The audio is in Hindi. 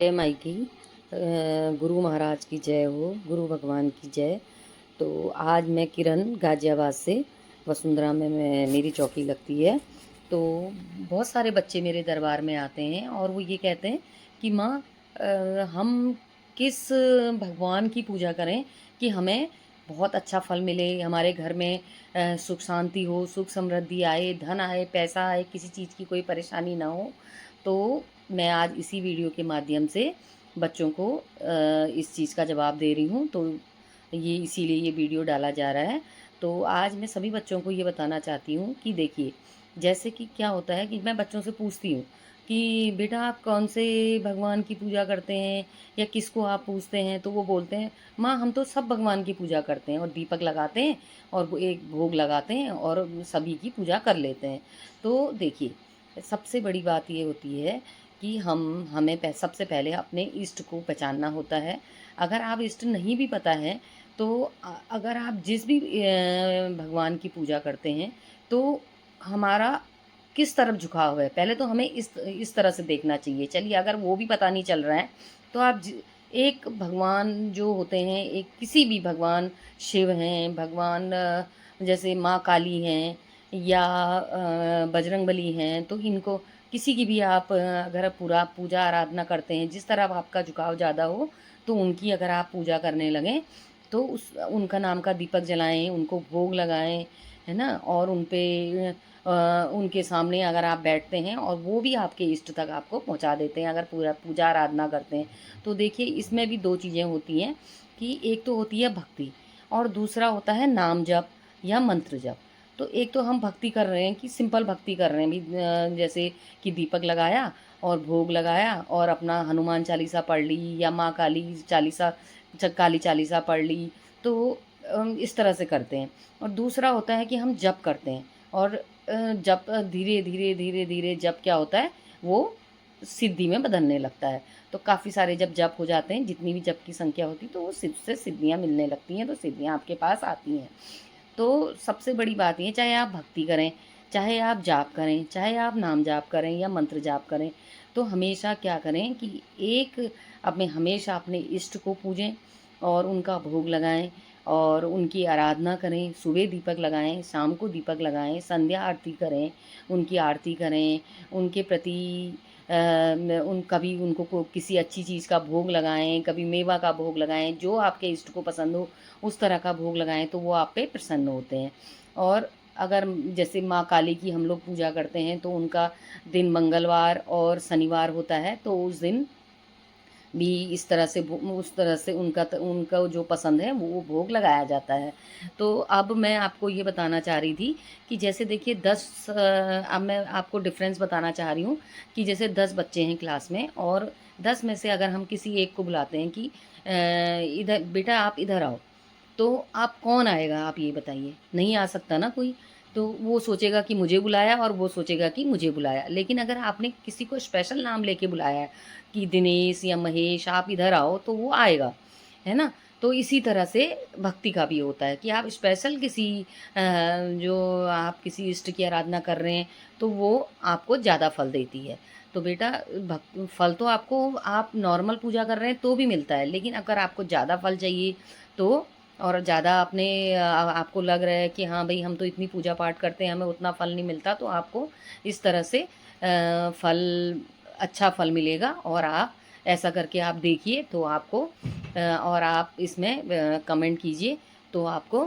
जय माई की गुरु महाराज की जय हो, गुरु भगवान की जय। तो आज मैं किरण गाजियाबाद से, वसुंधरा में मेरी चौकी लगती है। तो बहुत सारे बच्चे मेरे दरबार में आते हैं और वो ये कहते हैं कि माँ, हम किस भगवान की पूजा करें कि हमें बहुत अच्छा फल मिले, हमारे घर में सुख शांति हो, सुख समृद्धि आए, धन आए, पैसा आए, किसी चीज़ की कोई परेशानी ना हो। तो मैं आज इसी वीडियो के माध्यम से बच्चों को इस चीज़ का जवाब दे रही हूँ। तो ये इसीलिए ये वीडियो डाला जा रहा है। तो आज मैं सभी बच्चों को ये बताना चाहती हूँ कि देखिए, जैसे कि क्या होता है कि मैं बच्चों से पूछती हूँ कि बेटा आप कौन से भगवान की पूजा करते हैं या किसको आप पूजते हैं, तो वो बोलते हैं माँ हम तो सब भगवान की पूजा करते हैं और दीपक लगाते हैं और वो एक भोग लगाते हैं और सभी की पूजा कर लेते हैं। तो देखिए, सबसे बड़ी बात ये होती है कि हमें सबसे पहले अपने इष्ट को पहचानना होता है। अगर आप इष्ट नहीं भी पता है तो अगर आप जिस भी भगवान की पूजा करते हैं तो हमारा किस तरफ झुकाव है, पहले तो हमें इस तरह से देखना चाहिए। चलिए, अगर वो भी पता नहीं चल रहा है तो आप एक भगवान जो होते हैं, एक किसी भी भगवान, शिव हैं, भगवान जैसे माँ काली हैं या बजरंगबली हैं, तो इनको किसी की भी आप अगर पूरा पूजा आराधना करते हैं, जिस तरफ आपका झुकाव ज़्यादा हो, तो उनकी अगर आप पूजा करने लगें तो उस उनका नाम का दीपक जलाएं, उनको भोग लगाएं, है ना। और उन पे उनके सामने अगर आप बैठते हैं और वो भी आपके इष्ट तक आपको पहुंचा देते हैं, अगर पूरा पूजा आराधना करते हैं। तो देखिए, इसमें भी दो चीज़ें होती हैं कि एक तो होती है भक्ति और दूसरा होता है नाम जप या मंत्र जप। तो एक तो हम भक्ति कर रहे हैं कि सिंपल भक्ति कर रहे हैं भी, जैसे कि दीपक लगाया और भोग लगाया और अपना हनुमान चालीसा पढ़ ली या माँ काली चालीसा काली चालीसा पढ़ ली। तो इस तरह से करते हैं। और दूसरा होता है कि हम जप करते हैं और जप धीरे धीरे धीरे धीरे जप क्या होता है, वो सिद्धि में बदलने लगता है। तो काफ़ी सारे जब जप हो जाते हैं, जितनी भी जप की संख्या होती है, तो वो से सिद्धियाँ मिलने लगती हैं, तो सिद्धियाँ आपके पास आती हैं। तो सबसे बड़ी बात ये, चाहे आप भक्ति करें, चाहे आप जाप करें, चाहे आप नाम जाप करें या मंत्र जाप करें, तो हमेशा क्या करें कि हमेशा अपने इष्ट को पूजें और उनका भोग लगाएं और उनकी आराधना करें। सुबह दीपक लगाएं, शाम को दीपक लगाएं, संध्या आरती करें, उनकी आरती करें, उनके प्रति कभी उनको किसी अच्छी चीज़ का भोग लगाएं, कभी मेवा का भोग लगाएं, जो आपके इष्ट को पसंद हो उस तरह का भोग लगाएं, तो वो आप पे प्रसन्न होते हैं। और अगर जैसे माँ काली की हम लोग पूजा करते हैं तो उनका दिन मंगलवार और शनिवार होता है, तो उस दिन भी इस तरह से उस तरह से उनका जो पसंद है वो भोग लगाया जाता है। तो अब मैं आपको ये बताना चाह रही थी कि जैसे देखिए 10 अब मैं आपको डिफरेंस बताना चाह रही हूँ कि जैसे 10 बच्चे हैं क्लास में और 10 में से अगर हम किसी एक को बुलाते हैं कि इधर बेटा आप इधर आओ, तो आप कौन आएगा, आप ये बताइए? नहीं आ सकता ना कोई। तो वो सोचेगा कि मुझे बुलाया और वो सोचेगा कि मुझे बुलाया। लेकिन अगर आपने किसी को स्पेशल नाम लेके बुलाया है कि दिनेश या महेश आप इधर आओ, तो वो आएगा, है ना। तो इसी तरह से भक्ति का भी होता है कि आप स्पेशल किसी जो आप किसी इष्ट की आराधना कर रहे हैं, तो वो आपको ज़्यादा फल देती है। तो बेटा, फल तो आपको, आप नॉर्मल पूजा कर रहे हैं तो भी मिलता है, लेकिन अगर आपको ज़्यादा फल चाहिए तो, और ज़्यादा आपको लग रहा है कि हाँ भाई हम तो इतनी पूजा पाठ करते हैं, हमें उतना फल नहीं मिलता, तो आपको इस तरह से फल, अच्छा फल मिलेगा। और आप ऐसा करके आप देखिए तो आपको और आप इसमें कमेंट कीजिए तो आपको